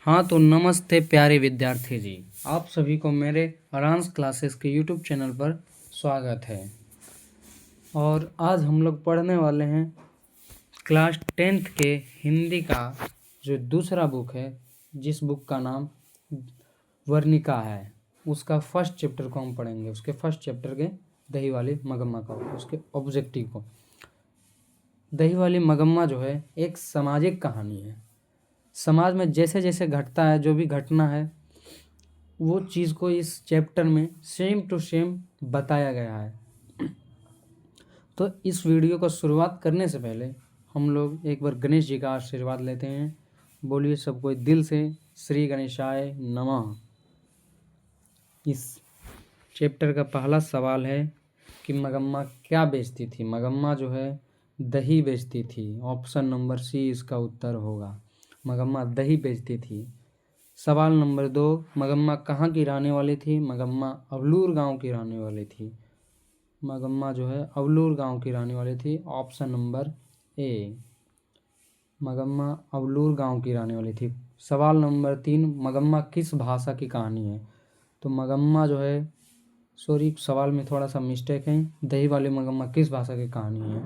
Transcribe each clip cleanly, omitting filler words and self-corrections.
हाँ तो नमस्ते प्यारे विद्यार्थी जी, आप सभी को मेरे आरांस क्लासेस के यूट्यूब चैनल पर स्वागत है। और आज हम लोग पढ़ने वाले हैं क्लास 10th के हिंदी का जो दूसरा बुक है, जिस बुक का नाम वर्णिका है, उसका फर्स्ट चैप्टर को हम पढ़ेंगे। उसके फर्स्ट चैप्टर के दही वाली मगम्मा का, उसके ऑब्जेक्टिव को। दही वाली मगम्मा जो है एक सामाजिक कहानी है। समाज में जैसे जैसे घटता है, जो भी घटना है, वो चीज़ को इस चैप्टर में सेम टू सेम बताया गया है। तो इस वीडियो को शुरुआत करने से पहले हम लोग एक बार गणेश जी का आशीर्वाद लेते हैं। बोलिए सब कोई दिल से, श्री गणेशाय नमः। इस चैप्टर का पहला सवाल है कि मगम्मा क्या बेचती थी। मगम्मा जो है दही बेचती थी। ऑप्शन नंबर सी इसका उत्तर होगा। मगम्मा दही बेचती थी। सवाल नंबर 2, मगम्मा कहाँ की रहने वाली थी। मगम्मा अवलूर गांव की रहने वाली थी। मगम्मा जो है अवलूर गांव की रहने वाली थी। ऑप्शन नंबर ए, मगम्मा अवलूर गांव की रहने वाली थी। सवाल नंबर 3, मगम्मा किस भाषा की कहानी है। तो मगम्मा जो है, सॉरी सवाल में थोड़ा सा मिस्टेक है। दही वाली मगम्मा किस भाषा की कहानी है।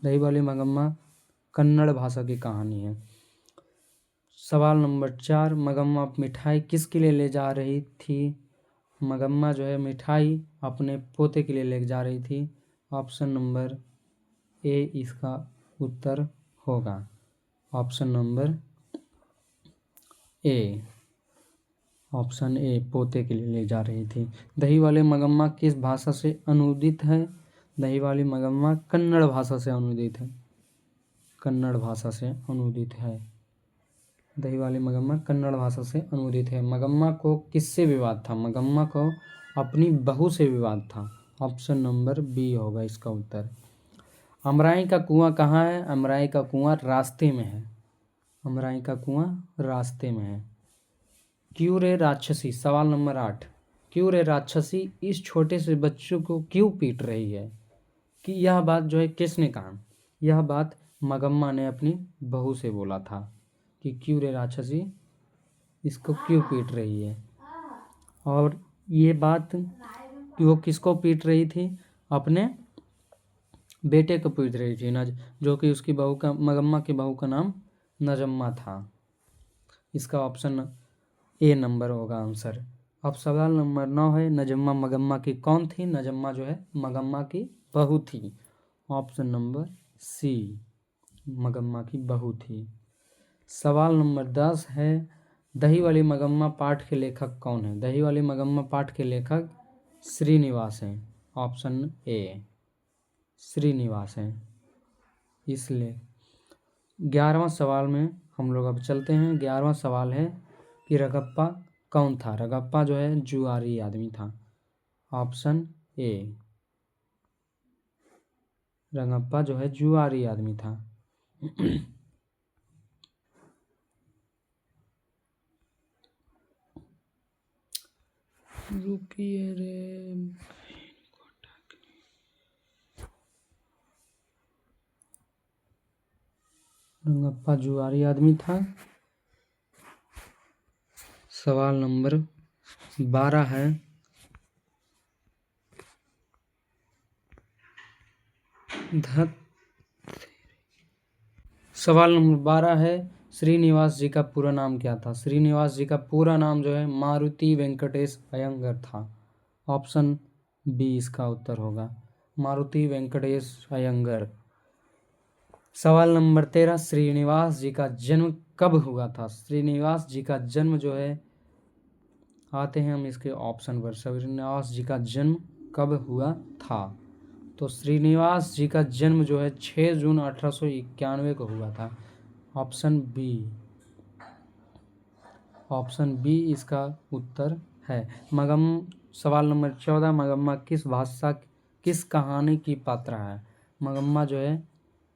दही वाली मगम्मा कन्नड़ भाषा की कहानी है। सवाल नंबर 4, मगम्मा मिठाई किसके लिए ले जा रही थी। मगम्मा जो है मिठाई अपने पोते के लिए ले जा रही थी। ऑप्शन नंबर ए इसका उत्तर होगा। Option number A, option A पोते के लिए ले जा रही थी। दही वाले मगम्मा किस भाषा से अनुदित है। दही वाली मगम्मा कन्नड़ भाषा से अनुदित है। कन्नड़ भाषा से अनुदित है। दही वाली मगम्मा कन्नड़ भाषा से अनुदित है। मगम्मा को किससे विवाद था। मगम्मा को अपनी बहू से विवाद था। ऑप्शन नंबर बी होगा इसका उत्तर। अमराई का कुआं कहाँ है। अमराई का कुआं रास्ते में है। अमराई का कुआं रास्ते में है। क्यों रे राक्षसी, सवाल नंबर 8, क्यों रे राक्षसी इस छोटे से बच्चों को क्यों पीट रही है। कि यह बात जो है किसने कहा। यह बात मगम्मा ने अपनी बहू से बोला था कि क्यों रे राक्षसी इसको क्यों पीट रही है। और ये बात कि वो किसको पीट रही थी, अपने बेटे को पीट रही थी, जो कि उसकी बहू का, मगम्मा की बहू का नाम नजम्मा था। इसका ऑप्शन ए नंबर होगा आंसर। अब सवाल नंबर 9 है, नजम्मा मगम्मा की कौन थी। नजम्मा जो है मगम्मा की बहू थी। ऑप्शन नंबर सी, मगम्मा की बहू थी। सवाल नंबर 10 है, दही वाली मगम्मा पाठ के लेखक कौन है। दही वाली मगम्मा पाठ के लेखक श्रीनिवास हैं। ऑप्शन ए, श्रीनिवास हैं। इसलिए 11वां सवाल में हम लोग अब चलते हैं। 11वां सवाल है कि रगप्पा कौन था। रगप्पा जो है जुआरी आदमी था। ऑप्शन ए, रगप्पा जो है जुआरी आदमी था। रुकिए रे, रंगप्पा जुआरी आदमी था। सवाल नंबर 12 है, सवाल नंबर 12 है, श्रीनिवास जी का पूरा नाम क्या था। श्रीनिवास जी का पूरा नाम जो है मारुति वेंकटेश अयंगर था। ऑप्शन बी इसका उत्तर होगा, मारुति वेंकटेश अयंगर। सवाल नंबर 13, श्रीनिवास जी का जन्म कब हुआ था। श्रीनिवास जी का जन्म जो है, आते हैं हम इसके ऑप्शन पर। श्रीनिवास जी का जन्म कब हुआ था। तो श्रीनिवास जी का जन्म जो है 6 जून 1891 को हुआ था। ऑप्शन बी, ऑप्शन बी इसका उत्तर है। सवाल नंबर 14, मगम्मा किस भाषा, किस कहानी की पात्रा है। मगम्मा जो है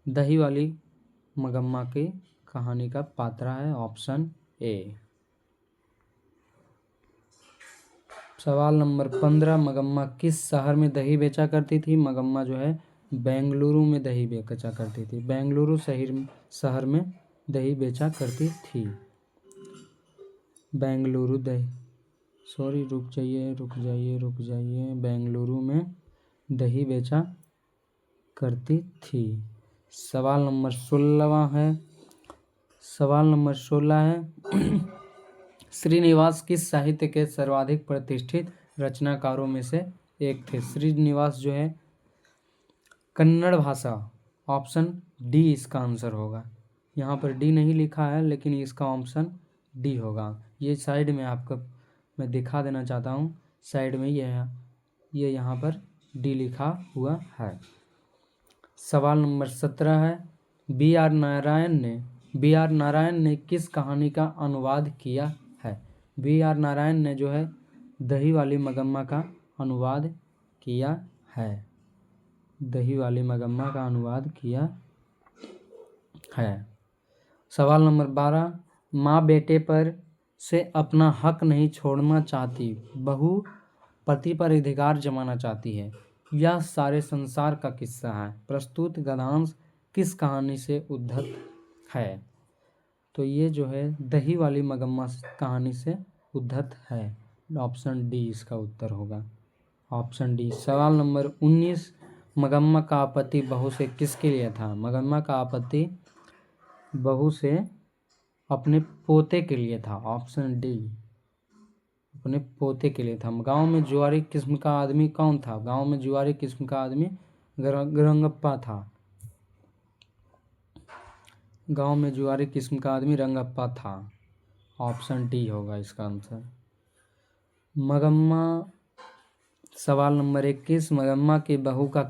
दही वाली मगम्मा की कहानी का पात्रा है। Option A. सवाल नंबर 15, मगम्मा किस शहर में दही बेचा करती थी। मगम्मा जो है बेंगलुरु में दही बेचा करती थी। बेंगलुरु शहर में दही बेचा करती थी। बेंगलुरु दही, सॉरी रुक जाइए, बेंगलुरु में दही बेचा करती थी। सवाल नंबर 16 है श्रीनिवास किस साहित्य के सर्वाधिक प्रतिष्ठित रचनाकारों में से एक थे? श्रीनिवास जो है कन्नड़ भाषा, ऑप्शन डी इसका आंसर होगा। यहाँ पर डी नहीं लिखा है लेकिन इसका ऑप्शन डी होगा। ये साइड में आपको मैं दिखा देना चाहता हूँ, साइड में ये यहाँ पर डी लिखा हुआ है। सवाल नंबर 17 है बी आर नारायण ने किस कहानी का अनुवाद किया है? बी आर नारायण ने जो है दही वाली मगम्मा का अनुवाद किया है। दही वाली मगम्मा का अनुवाद किया है। सवाल नंबर 12 माँ बेटे पर से अपना हक नहीं छोड़ना चाहती, बहू पति पर अधिकार जमाना चाहती है, यह सारे संसार का किस्सा है। प्रस्तुत गद्यांश किस कहानी से उद्धृत है? तो ये जो है दही वाली मगम्मा कहानी से उद्धृत है। ऑप्शन डी इसका उत्तर होगा, ऑप्शन डी। सवाल नंबर 19 मगम्मा का आपत्ति बहू से किसके लिए था? मगम्मा का आपत्ति बहू से अपने पोते के लिए था, ऑप्शन डी, अपने पोते के लिए था। गांव में जुआरी किस्म का आदमी कौन था? गांव में जुआरी किस्म का आदमी रंगप्पा था। गांव में जुआरी किस्म का आदमी रंगप्पा था, ऑप्शन डी होगा इसका आंसर। मगम्मा, सवाल नंबर 21 मगम्मा की बहू का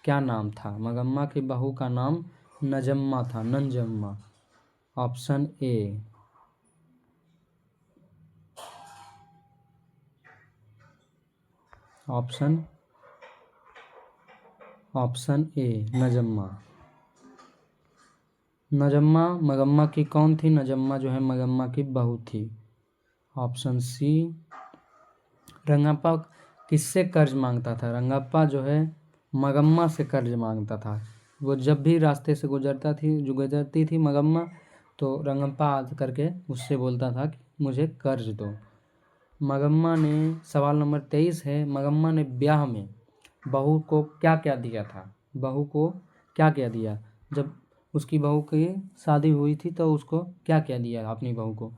क्या नाम था? मगम्मा की बहू का नाम नजम्मा था, नंजम्मा, option A. Option A Najamma. Najamma मगम्मा की कौन थी? नजम्मा जो है मगम्मा की बहू थी, ऑप्शन सी। रंगप्पा किससे कर्ज मांगता था? रंगप्पा जो है मगम्मा से कर्ज मांगता था। वो जब भी रास्ते से गुजरती थी मगम्मा, तो रंगप्पा आ करके उससे बोलता था कि मुझे कर्ज दो। मगम्मा ने, सवाल नंबर 23 है मगम्मा ने ब्याह में बहू को क्या क्या दिया था? बहू को क्या क्या दिया? जब उसकी बहू की शादी हुई थी तो उसको क्या क्या दिया अपनी बहू को?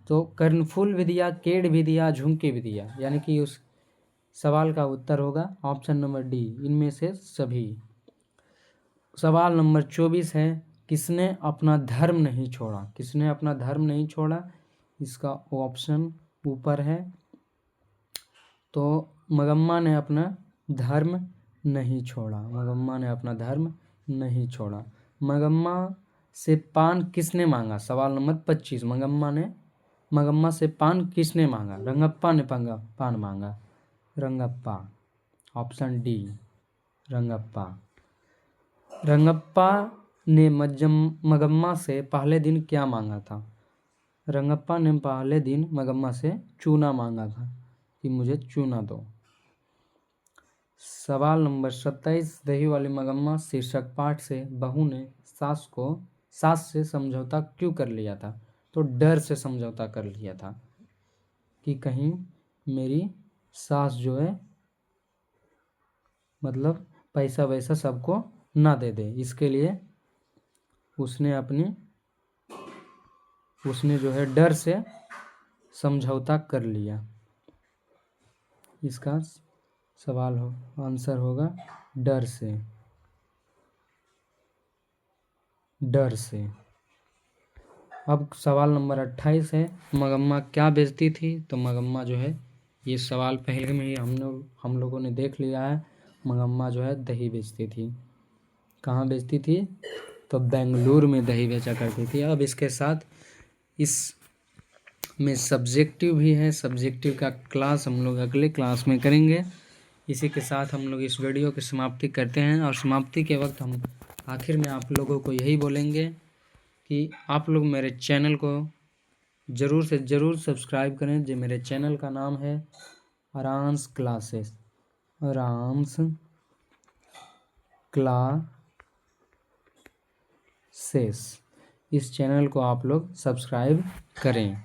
तो कर्णफूल भी दिया, केड़ भी दिया, झुमके भी दिया, यानी कि उस सवाल का उत्तर होगा ऑप्शन नंबर डी, इनमें से सभी। सवाल नंबर 24 है किसने अपना धर्म नहीं छोड़ा? किसने अपना धर्म नहीं छोड़ा? इसका ऑप्शन ऊपर है। तो मगम्मा ने अपना धर्म नहीं छोड़ा, मगम्मा ने अपना धर्म नहीं छोड़ा। मगम्मा से पान किसने मांगा? सवाल नंबर 25 मगम्मा से पान किसने मांगा? रंगप्पा ने पान मांगा, रंगप्पा, ऑप्शन डी, रंगप्पा। रंगप्पा ने मगम्मा से पहले दिन क्या मांगा था? रंगप्पा ने पहले दिन मगम्मा से चूना मांगा था कि मुझे चूना दो। सवाल नंबर 27 दही वाली मगम्मा शीर्षक पाठ से बहू ने सास से समझौता क्यों कर लिया था? तो डर से समझौता कर लिया था कि कहीं मेरी सास जो है मतलब पैसा वैसा सबको ना दे दे, इसके लिए उसने जो है डर से समझौता कर लिया। इसका आंसर होगा डर से, डर से। अब सवाल नंबर 28 है मगम्मा क्या बेचती थी? तो मगम्मा जो है, ये सवाल पहले में ही हम लोगों ने देख लिया है। मगम्मा जो है दही बेचती थी। कहाँ बेचती थी? तो बेंगलुरु में दही बेचा करती थी। अब इसके साथ इस में सब्जेक्टिव भी है, सब्जेक्टिव का क्लास हम लोग अगले क्लास में करेंगे। इसी के साथ हम लोग इस वीडियो की समाप्ति करते हैं, और समाप्ति के वक्त हम आखिर में आप लोगों को यही बोलेंगे कि आप लोग मेरे चैनल को ज़रूर से ज़रूर सब्सक्राइब करें। जो मेरे चैनल का नाम है आरांस क्लासेस, आरांस क्लासेस। इस चैनल को आप लोग सब्सक्राइब करें।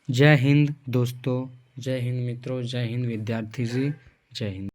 जय हिंद दोस्तों, जय हिंद मित्रों, जय हिंद विद्यार्थी जी, जय हिंद।